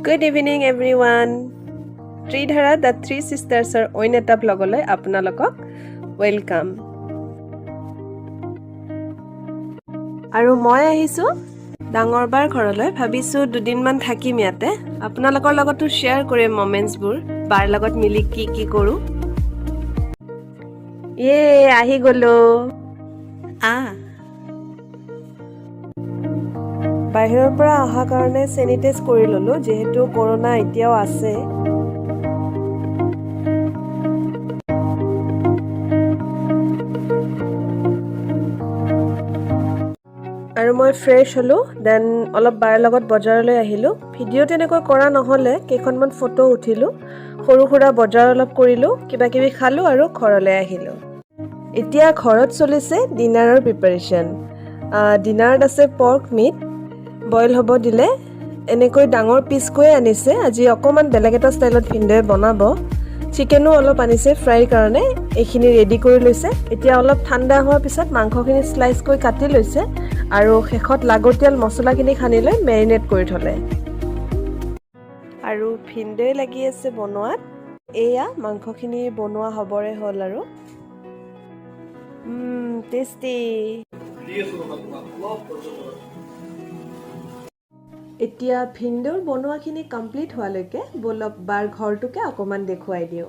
Good evening everyone. Tridhara the Three Sisters oin eta blogলৈ আপোনালোকক welcome. আৰু মই আহিছো ডাঙৰবাৰ ঘৰলৈ ভাবিছো দুদিনমান থাকিম ইয়াতে আপোনালোকৰ লগতো শেয়াৰ কৰিম মোমেন্টছবোৰ বাৰ লগত মিলি কি কৰো আহি গলো বাহিৰৰ পৰা অহা কাৰণে স্যানিটাইজ কৰি ললো যেহেতু কৰোনা এতিয়াও আছে আৰু মই ফ্ৰেশ হলো দেন অলপ বাৰ লগত বজাৰলৈ আহিলো ভিডিও তেনেকৈ কৰা নহলে কেইখনমান ফটো উঠিলো সৰু খুৰা বজাৰ অলপ কৰিলো কিবা কিবি খালো আৰু ঘৰলৈ আহিলো এতিয়া ঘৰত চলিছে ডিনাৰৰ প্ৰিপাৰেচন ডিনাৰত আছে পৰ্ক মিট বইল হ'ব দিলে এনেকৈ ডাঙৰ পিচকৈ আনিছে আজি অকমান বেলেগ এটা ষ্টাইলত ভিন্দে বনাব চিকেনো অলপ আনিছে ফ্ৰাইৰ কাৰণে এইখিনি ৰেডি কৰি লৈছে এতিয়া অলপ ঠাণ্ডা হোৱাৰ পিছত মাংসখিনি স্লাইচ কৰি কাটি লৈছে আৰু শেষত লাগতিয়াল মছলাখিনি খানি লৈ মেৰিনেট কৰি থলে আৰু ভিন্দে লাগি আছে বনোৱাত এয়া মাংসখিনি বনোৱা হ'বৰে হ'ল আৰু টেষ্টি এতিয়া ভিন্দৰ বনোৱাখিনি কমপ্লিট হোৱালৈকে বলক বাৰ ঘৰটোকে অকমান দেখুৱাই দিওঁ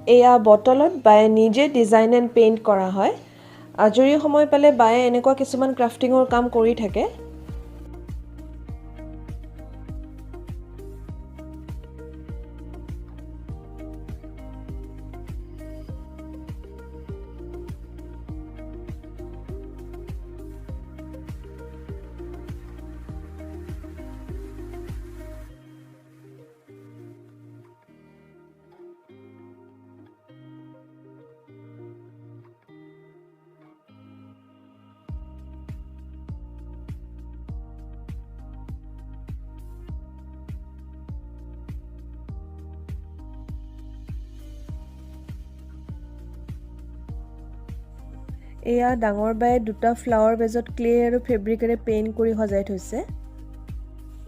এয়া বটলত বায়ে নিজে ডিজাইন এণ্ড পেইণ্ট কৰা হয় আজৰি সময় পালে বায়ে এনেকুৱা কিছুমান ক্ৰাফটিঙৰ কাম কৰি থাকে এয়া ডাঙৰ বায়ে দুটা ফ্লাৱাৰ বেজত ক্লে আৰু ফেব্ৰিকেৰে পেইণ্ট কৰি সজাই থৈছে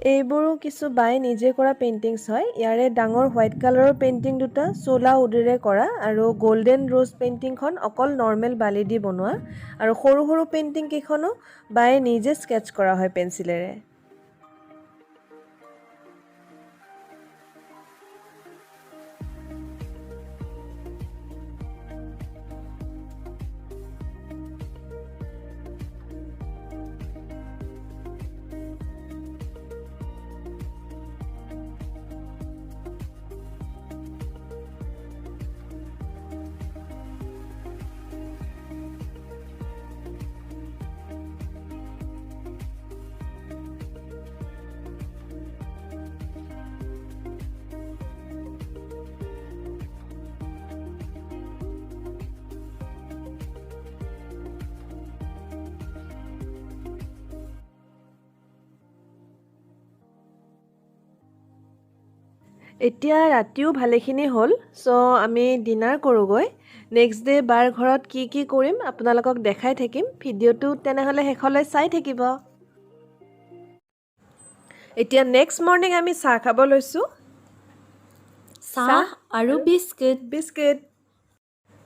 এইবোৰো কিছু বায়ে নিজে কৰা পেইণ্টিংছ হয় ইয়াৰে ডাঙৰ হোৱাইট কালাৰৰ পেইণ্টিং দুটা সোলা উডেৰে কৰা আৰু গোল্ডেন ৰ'জ পেইণ্টিংখন অকল নৰ্মেল বালি দি বনোৱা আৰু সৰু সৰু পেইণ্টিং কেইখনো বায়ে নিজে স্কেটচ কৰা হয় পেন্সিলেৰে এতিয়া ৰাতিও ভালেখিনি হ'ল সো আমি ডিনাৰ কৰোগৈ নেক্সট ডে বাৰ ঘৰত কি কৰিম আপোনালোকক দেখাই থাকিম ভিডিওটো তেনেহলে শেষলৈ চাই থাকিব এতিয়া নেক্সট মৰ্নিং আমি চাহ খাব লৈছো চাহ আৰু বিস্কুট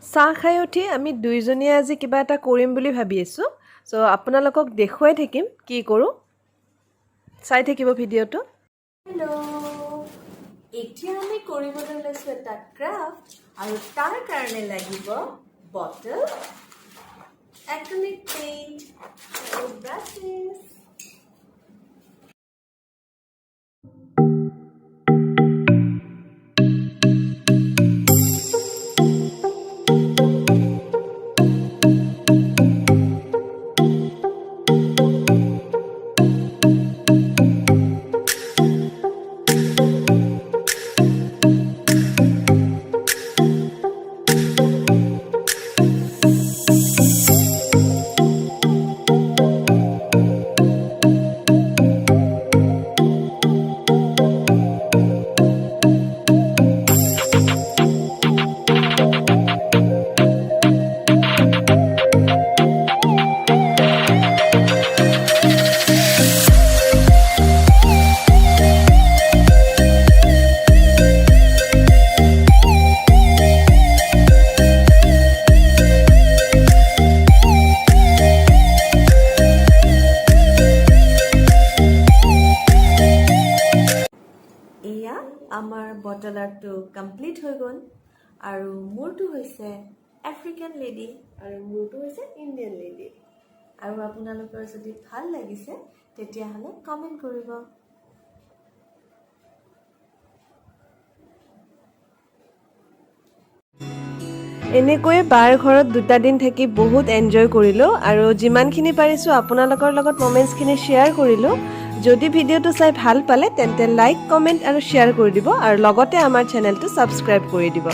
চাহ খাই উঠি আমি দুইজনীয়ে আজি কিবা এটা কৰিম বুলি ভাবি আছো সো আপোনালোকক দেখুৱাই থাকিম কি কৰো চাই থাকিব ভিডিওটো হেল্ল' এতিয়া আমি কৰিবলৈ লৈছো এটা ক্ৰাফ্ট আৰু তাৰ কাৰণে লাগিব বটল এক্ৰিলিক পেইণ্ট আৰু ব্ৰাছেছ আমাৰ বটল আৰ্টটো কমপ্লিট হৈ গ'ল আৰু মোৰটো হৈছে আফ্ৰিকান লেডি আৰু মোৰটো হৈছে ইণ্ডিয়ান লেডি আৰু আপোনালোকৰ যদি ভাল লাগিছে তেতিয়াহ'লে কমেণ্ট কৰিব এনেকৈয়ে বাৰ ঘৰত 2টা দিন থাকি বহুত এনজয় কৰিলোঁ আৰু যিমানখিনি পাৰিছোঁ আপোনালোকৰ লগত মমেণ্টছখিনি শ্বেয়াৰ কৰিলোঁ যদি ভিডিঅ'টো চাই ভাল পালে তেন্তে লাইক কমেণ্ট আৰু শ্বেয়াৰ কৰি দিব আৰু লগতে আমাৰ চেনেলটো ছাবস্ক্ৰাইব কৰি দিব